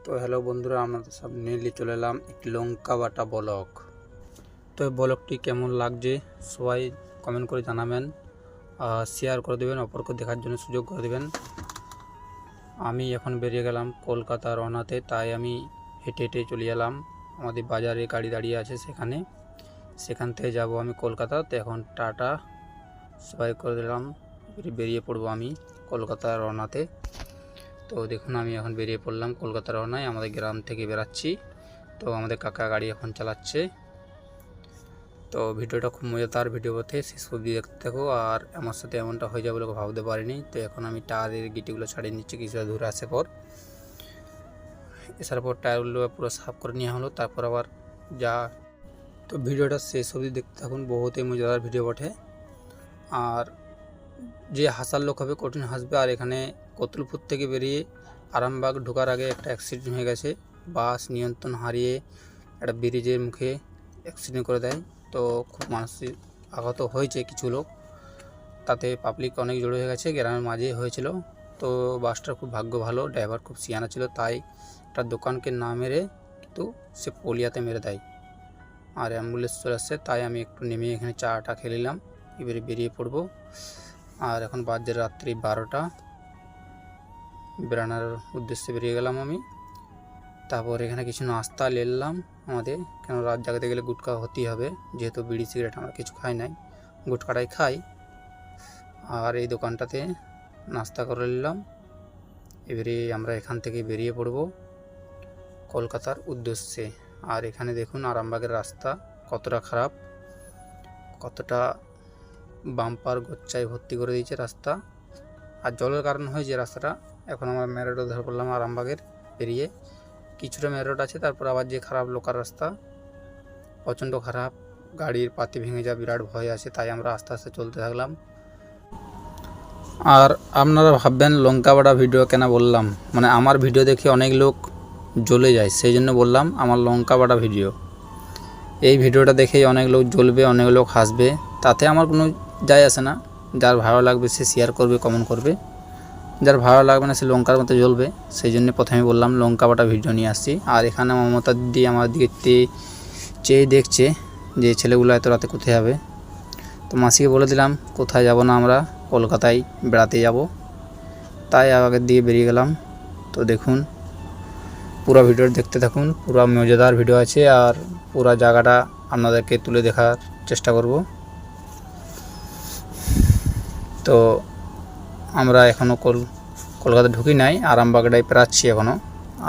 তো হ্যালো বন্ধুরা, আমাদের সামনে নিয়ে চলে এলাম একটি লঙ্কা বাটা ব্লগ। তো এই ব্লগটি কেমন লাগছে সবাই কমেন্ট করে জানাবেন, শেয়ার করে দেবেন, অপরকে দেখার জন্য সুযোগ করে দেবেন। আমি এখন বেরিয়ে গেলাম কলকাতা রওনাতে, তাই আমি হেঁটে হেঁটে চলে এলাম। আমাদের বাজারে গাড়ি দাঁড়িয়ে আছে, সেখান থেকে যাব আমি কলকাতা। তো এখন টাটা সবাই করে দিলাম, বেরিয়ে পড়বো আমি কলকাতা রওনাতে। তো দেখুন আমি এখন বেরিয়ে পড়লাম কলকাতা রওনায়, আমাদের গ্রাম থেকে বেরাচ্ছি। তো আমাদের কাকা গাড়ি এখন চালাচ্ছে। তো ভিডিওটা খুব মজাদার ভিডিও বটে, শেষ অবধি দেখতে থাকো। আর আমার সাথে এমনটা হয়ে যাবে বলে ভাবতে পারিনি। তো এখন আমি টায়ারের গিটিগুলো ছাড়িয়ে নিচ্ছি কিছুটা দূরে আসার পর টায়ারগুলো পুরো সাফ করে নেওয়া হলো। তারপর আবার তো ভিডিওটা শেষ অবধি দেখতে থাকুন, বহুতই মজাদার ভিডিও বটে। আর যে হাসার লোক হবে কঠিন হাসবে। আর এখানে কতুলপুর থেকে বেরিয়ে আরামবাগ ঢোকার আগে একটা অ্যাক্সিডেন্ট হয়ে গেছে। বাস নিয়ন্ত্রণ হারিয়ে একটা ব্রিজের মুখে অ্যাক্সিডেন্ট করে দেয়। তো খুব মানসিক আঘাত হয়েছে কিছু লোক, তাতে পাবলিক অনেক জড়ো হয়ে গেছে, গ্রামের মাঝে হয়েছিল। তো বাসটার খুব ভাগ্য ভালো, ড্রাইভার খুব সিয়ানা ছিল, তাই একটা দোকানকে না মেরে কিন্তু সে পলিয়াতে মেরে দেয়। আর অ্যাম্বুলেন্স চলে আসছে, তাই আমি একটু নেমে এখানে চাটা খেয়ে নিলাম, এবারে বেরিয়ে পড়বো। আর এখন বাজে রাত্রি 12টা, বেড়ানোর উদ্দেশ্যে বেরিয়ে গেলাম আমি। তারপর এখানে কিছু নাস্তা নিলাম আমাদের, কেন রাত জাগাতে গেলে গুটকা হতেই হবে, যেহেতু বিড়ি সিগারেট আমরা কিছু খাই নাই, গুটকাটাই খাই। আর এই দোকানটাতে নাস্তা করে নিলাম। এবারে আমরা এখান থেকে বেরিয়ে পড়ব কলকাতার উদ্দেশ্যে। আর এখানে দেখুন আরামবাগের রাস্তা কতটা খারাপ, কতটা বাম্পার গোচ্চায় ভর্তি করে দিয়েছে রাস্তা। আর জলের কারণ হয়েছে রাস্তাটা। এখন আমরা মেরোডে ধরে পড়লাম আরামবাগের পেরিয়ে, কিছুটা মেরোড আছে, তারপর আবার যে খারাপ লোকাল রাস্তা প্রচণ্ড খারাপ, গাড়ির পাতি ভেঙে যাওয়ার বিরাট ভয় আছে, তাই আমরা আস্তে আস্তে চলতে থাকলাম। আর আপনারা ভাববেন লঙ্কা বাটা ভিডিও কেন বললাম, মানে আমার ভিডিও দেখে অনেক লোক জ্বলে যায়, সেই জন্য বললাম আমার লঙ্কা বাটা ভিডিও। এই ভিডিওটা দেখেই অনেক লোক জ্বলবে, অনেক লোক হাসবে, তাতে আমার কোনো যায় আসে না। যার ভালো লাগবে সে শেয়ার করবে, কমেন্ট করবে, যার ভালো লাগবে না সে লঙ্কার মতো জ্বলবে। সেই জন্য প্রথমে বললাম লঙ্কা বাটা ভিডিও নিয়ে আসছি। আর এখানে মমতা দিদি আমার দিকে চেয়ে দেখছে যে ছেলেগুলো এত রাতে কোথায় যাবে। তো মাসিকে বলে দিলাম কোথায় যাব না, আমরা কলকাতায় বেড়াতে যাব, তাই আগের দিকে বেরিয়ে গেলাম। তো দেখুন পুরো ভিডিও দেখতে থাকুন, পুরো মজাদার ভিডিও আছে। আর পুরো জায়গাটা আপনাদেরকে তুলে দেখার চেষ্টা করব। তো আমরা এখনও কলকাতা ঢুকি নাই, আরামবাগটাই পেরাচ্ছি এখনও।